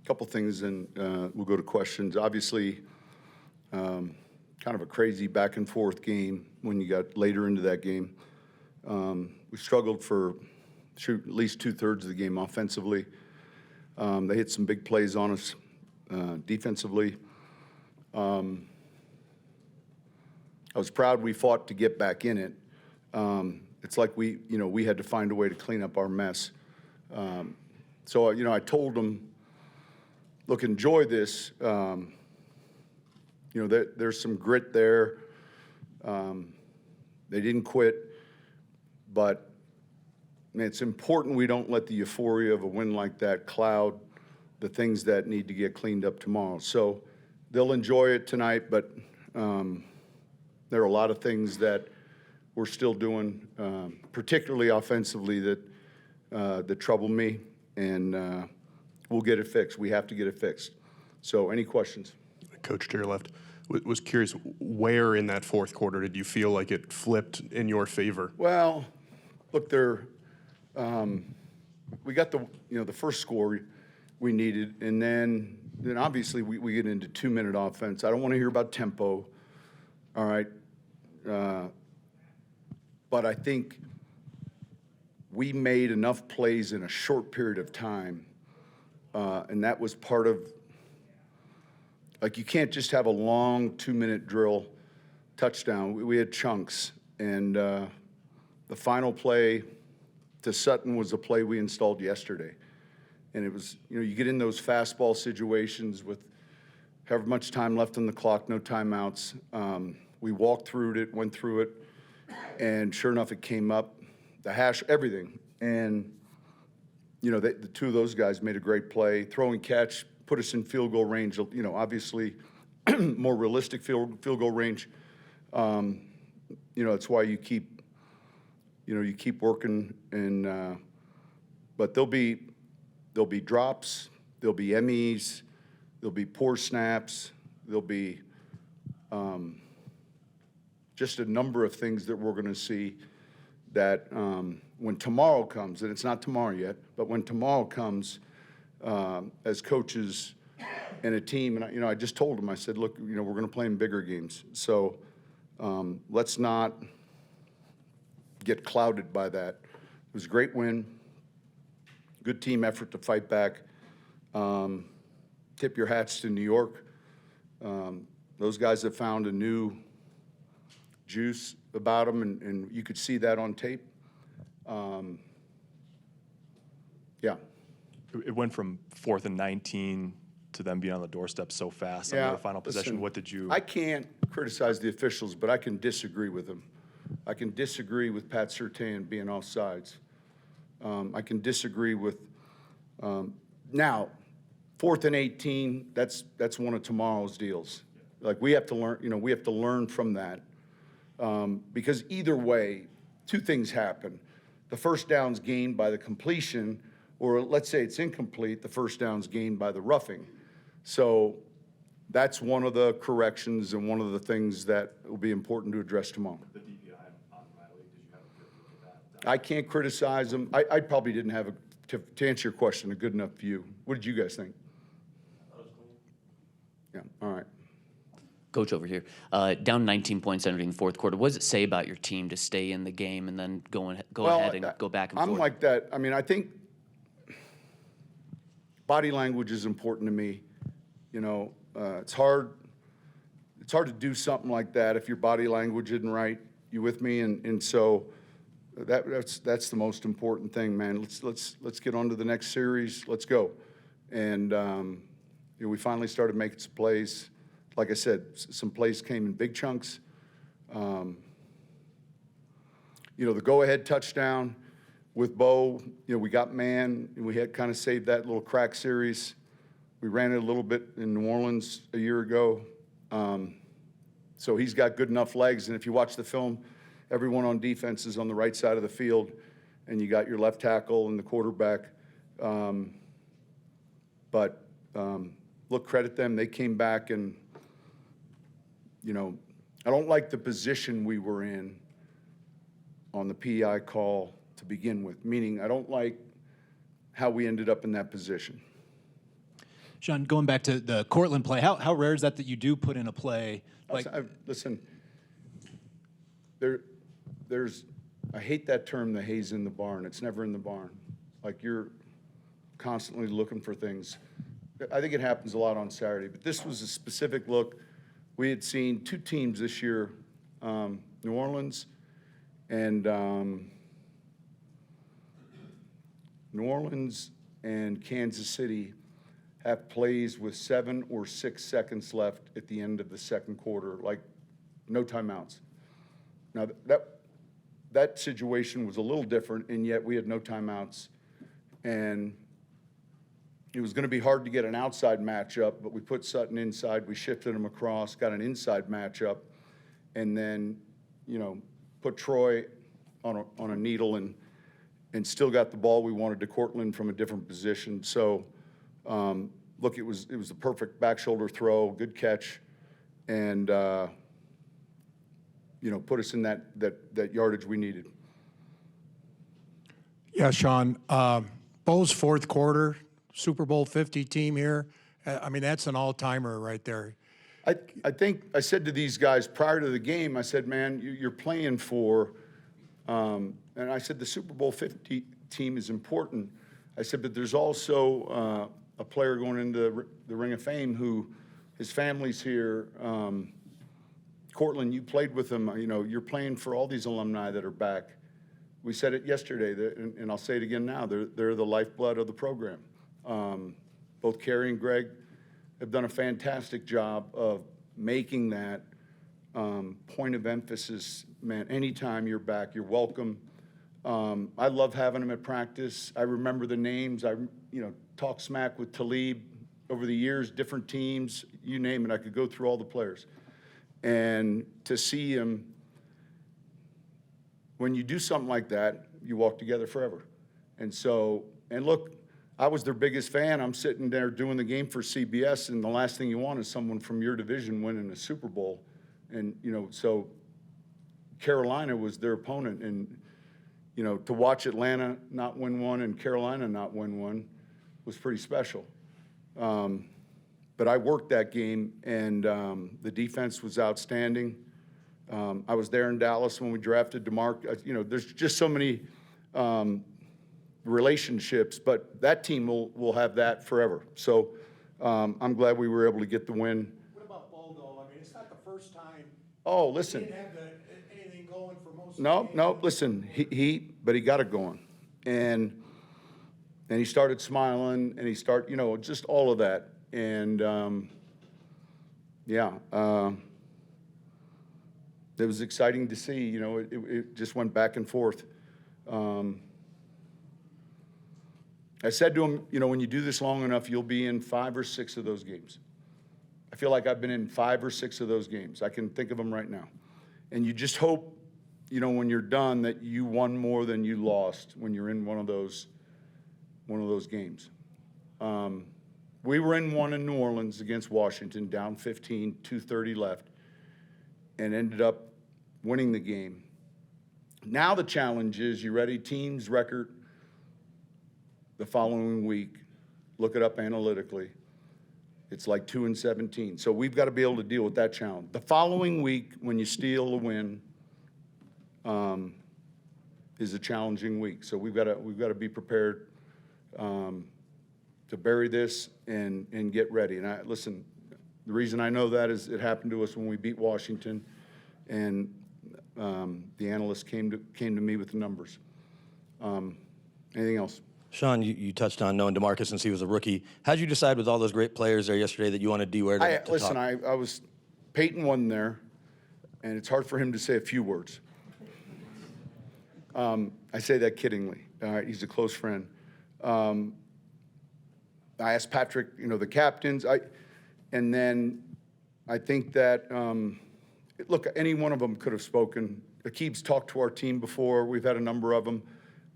couple things, and we'll go to questions. Obviously, kind of a crazy back and forth game when you got later into that game. We struggled for at least 2/3 of the game offensively. They hit some big plays on us defensively. I was proud we fought to get back in it. It's like we had to find a way to clean up our mess. So I told them, look, enjoy this. There's some grit there. They didn't quit, but man, it's important we don't let the euphoria of a win like that cloud the things that need to get cleaned up tomorrow. So they'll enjoy it tonight, but there are a lot of things that we're still doing, particularly offensively, that trouble me, and we'll get it fixed. We have to get it fixed. So any questions? Coach, to your left, was curious, where in that fourth quarter did you feel like it flipped in your favor? Well, look, we got the first score we needed, and then obviously we get into 2-minute offense. I don't want to hear about tempo, all right? But I think we made enough plays in a short period of time, and that was part of, like, you can't just have a long 2-minute drill touchdown. We had chunks, and the final play to Sutton was a play we installed yesterday. And it was, you get in those fastball situations with however much time left on the clock, no timeouts. We walked through it, went through it, and sure enough, it came up, the hash, everything. And, the two of those guys made a great play. Throw and catch, put us in field goal range, obviously more realistic field goal range. That's why you keep working, and but there'll be drops, there'll be MEs, there'll be poor snaps, there'll be just a number of things that we're going to see that when tomorrow comes, and it's not tomorrow yet, but when tomorrow comes, as coaches and a team, and I just told them, I said, look, we're going to play in bigger games, so let's not get clouded by that. It was a great win. Good team effort to fight back. Tip your hats to New York. Those guys have found a new juice about them, and you could see that on tape. Yeah. It went from 4th and 19 to them being on the doorstep so fast. On the final possession, listen, what did you? I can't criticize the officials, but I can disagree with them. I can disagree with Pat Surtain being offsides. I can disagree with now 4th and 18. That's one of tomorrow's deals. Like, we have to learn. We have to learn from that, because either way, two things happen: the first down's gained by the completion, or let's say it's incomplete. The first down's gained by the roughing. So that's one of the corrections and one of the things that will be important to address tomorrow. The DPI on Riley, did you have a good look at that? I can't criticize them. I probably didn't have, to answer your question, a good enough view. What did you guys think? That was clean. Yeah, all right. Coach over here, down 19 points entering the fourth quarter. What does it say about your team to stay in the game and then go ahead and go back and forth? I'm like that. I mean, I think body language is important to me. It's hard to do something like that if your body language isn't right. You with me? And so that's the most important thing, man. Let's get on to the next series. Let's go. And we finally started making some plays. Like I said, some plays came in big chunks. The go-ahead touchdown with Bo, we got man, and we had kind of saved that little crack series. We ran it a little bit in New Orleans a year ago. So he's got good enough legs, and if you watch the film, everyone on defense is on the right side of the field, and you got your left tackle and the quarterback. But look, credit them. They came back, and I don't like the position we were in on the PI call to begin with, meaning I don't like how we ended up in that position. Sean, going back to the Cortland play, how rare is that you do put in a play? Like, Listen, I hate that term, the hay's in the barn. It's never in the barn. Like, you're constantly looking for things. I think it happens a lot on Saturday, but this was a specific look. We had seen two teams this year, New Orleans and Kansas City, have plays with 7 or 6 seconds left at the end of the second quarter, like no timeouts. Now, that situation was a little different, and yet we had no timeouts. And it was going to be hard to get an outside matchup, but we put Sutton inside. We shifted him across, got an inside matchup, and then, put Troy on a needle and still got the ball we wanted to Cortland from a different position. So, look, it was the perfect back shoulder throw, good catch, and put us in that yardage we needed. Yeah, Sean, Bo's fourth quarter, Super Bowl 50 team here. I mean, that's an all-timer right there. I think I said to these guys prior to the game, I said, man, you're playing for, and I said the Super Bowl 50 team is important. I said, but there's also a player going into the Ring of Fame who his family's here. Cortland, you played with him. You're playing for all these alumni that are back. We said it yesterday, and I'll say it again now. They're the lifeblood of the program. Both Kerry and Greg have done a fantastic job of making that point of emphasis. Man, anytime you're back, you're welcome. I love having them at practice. I remember the names. I talk smack with Talib over the years, different teams, you name it. I could go through all the players. And to see him, when you do something like that, you walk together forever. And look, I was their biggest fan. I'm sitting there doing the game for CBS, and the last thing you want is someone from your division winning a Super Bowl. And, so Carolina was their opponent. And, to watch Atlanta not win one and Carolina not win one was pretty special. But I worked that game, and the defense was outstanding. I was there in Dallas when we drafted DeMarc. There's just so many relationships, but that team will have that forever. So I'm glad we were able to get the win. What about Bo, though? I mean, it's not the first time. Oh, listen. He didn't have anything going for most of the No, game. listen, but he got it going. And he started smiling, and he started, just all of that. And, it was exciting to see. It just went back and forth. I said to him, when you do this long enough, you'll be in 5 or 6 of those games. I feel like I've been in 5 or 6 of those games. I can think of them right now. And you just hope, when you're done, that you won more than you lost when you're in one of those games. We were in one in New Orleans against Washington, down 15, 2:30 left, and ended up winning the game. Now the challenge is, you ready? Team's record the following week, look it up analytically. It's like 2-17. So we've got to be able to deal with that challenge. The following week, when you steal a win, is a challenging week. So we've got to be prepared to bury this and get ready. And listen, the reason I know that is it happened to us when we beat Washington, and the analysts came to me with the numbers. Anything else? Sean, you touched on knowing DeMarcus since he was a rookie. How'd you decide with all those great players there yesterday that you wanted D-Ware to Listen, talk? I was, Peyton wasn't there, and it's hard for him to say a few words. I say that kiddingly. All right, he's a close friend. I asked Patrick, the captains, and then I think that, look, any one of them could have spoken. Akib's talked to our team before. We've had a number of them.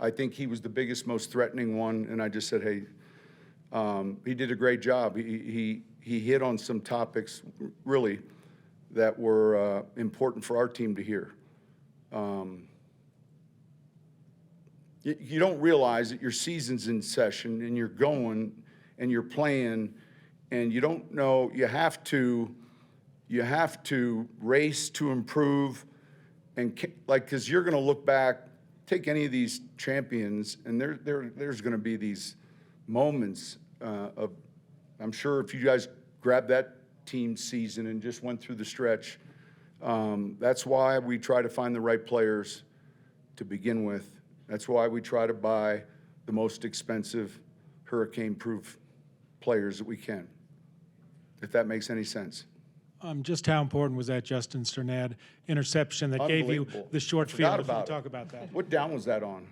I think he was the biggest, most threatening one, and I just said, hey, he did a great job. He hit on some topics, really, that were important for our team to hear. You don't realize that your season's in session, and you're going, and you're playing, and you don't know, you have to race to improve, and because you're going to look back, take any of these champions, and there's going to be these moments of, I'm sure if you guys grabbed that team season and just went through the stretch, that's why we try to find the right players to begin with. That's why we try to buy the most expensive hurricane-proof players that we can, if that makes any sense. Just how important was that Justin Sternad interception that gave you Unbelievable. the short I forgot field? If you about could it. talk about that. What down was that on?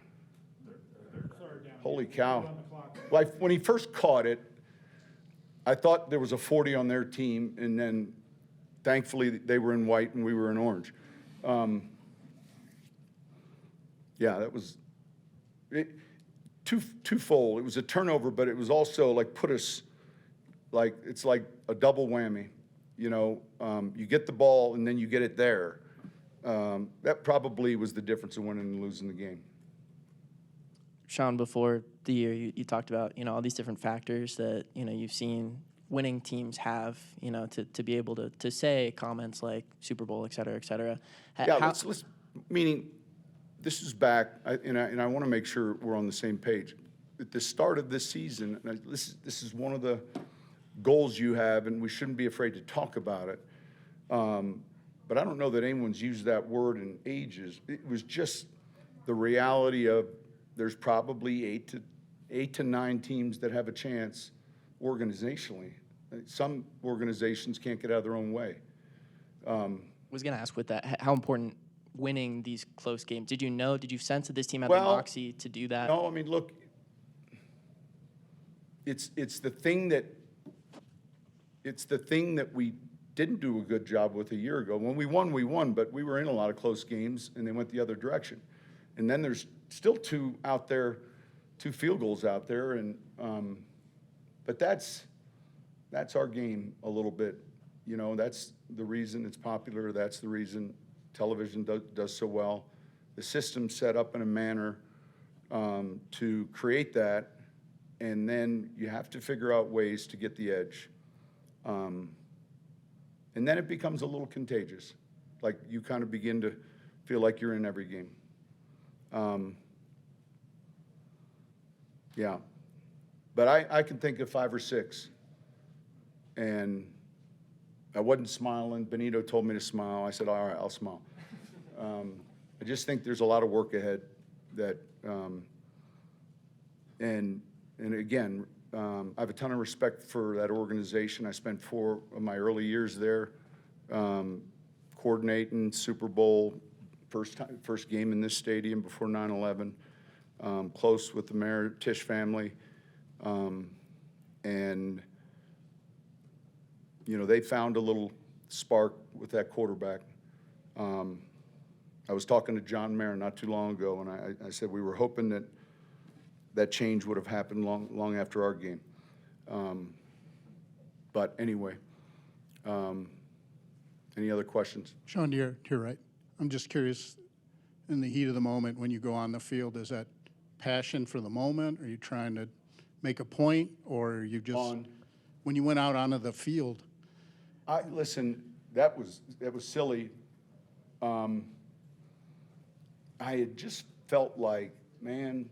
Third down. Holy cow. On the clock. Like, when he first caught it, I thought there was a 40 on their team, and then thankfully they were in white and we were in orange. Yeah, that was twofold. It was a turnover, but it was also like put us, like, it's like a double whammy. You know, you get the ball and then you get it there. That probably was the difference in winning and losing the game. Sean, before the year, you talked about, all these different factors that, you've seen winning teams have, to be able to say comments like Super Bowl, et cetera, et cetera. Yeah, let's meaning this is back, and I want to make sure we're on the same page. At the start of this season, and this is one of the goals you have, and we shouldn't be afraid to talk about it. But I don't know that anyone's used that word in ages. It was just the reality of there's probably eight to nine teams that have a chance organizationally. Some organizations can't get out of their own way. Was going to ask with that, how important winning these close games. Did you sense that this team had the moxie to do that? No, I mean, look, it's the thing that we didn't do a good job with a year ago. When we won, but we were in a lot of close games, and they went the other direction. And then there's still two field goals out there, and but that's our game a little bit. That's the reason it's popular. That's the reason television does so well. The system's set up in a manner to create that, and then you have to figure out ways to get the edge. And then it becomes a little contagious. Like, you kind of begin to feel like you're in every game. Yeah. But I can think of 5 or 6. And I wasn't smiling. Benito told me to smile. I said, all right, I'll smile. I just think there's a lot of work ahead that, and again, I have a ton of respect for that organization. I spent 4 of my early years there coordinating Super Bowl, first game in this stadium before 9/11, close with the Mayor Tisch family. And, they found a little spark with that quarterback. I was talking to John Mayer not too long ago, and I said we were hoping that change would have happened long after our game. But anyway, any other questions? Sean, you're right. I'm just curious, in the heat of the moment, when you go on the field, is that passion for the moment? Are you trying to make a point, or are you just when you went out onto the field? Listen, that was silly. I had just felt like, man,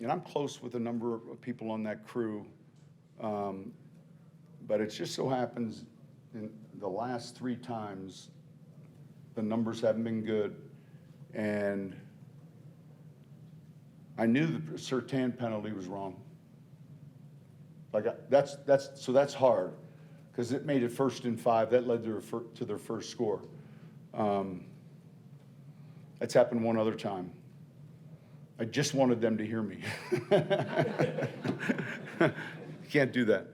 and I'm close with a number of people on that crew, but it just so happens in the last 3 times, the numbers haven't been good, and I knew the Surtain penalty was wrong. Like, that's hard, because it made it 1st and 5. That led to their first score. That's happened one other time. I just wanted them to hear me. Can't do that.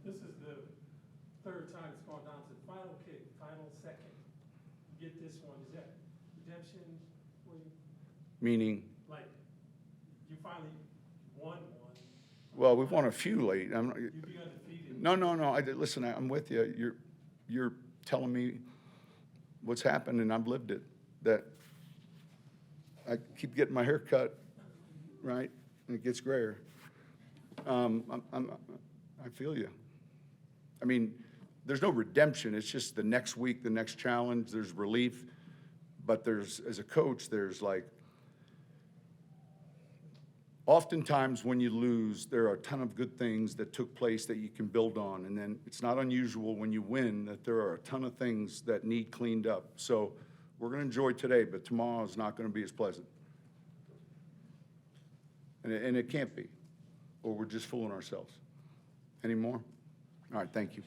This is the 3rd time it's gone down to the final kick, final second. You get this one. Is that redemption? Meaning? Like, you finally won one. Well, we've won a few late. You'd be undefeated. No. Listen, I'm with you. You're telling me what's happened, and I've lived it. That I keep getting my hair cut, right, and it gets grayer. I feel you. I mean, there's no redemption. It's just the next week, the next challenge, there's relief. But there's, as a coach, there's like, oftentimes when you lose, there are a ton of good things that took place that you can build on. And then it's not unusual when you win that there are a ton of things that need cleaned up. So we're going to enjoy today, but tomorrow is not going to be as pleasant. And it can't be, or we're just fooling ourselves. Any more? All right, thank you.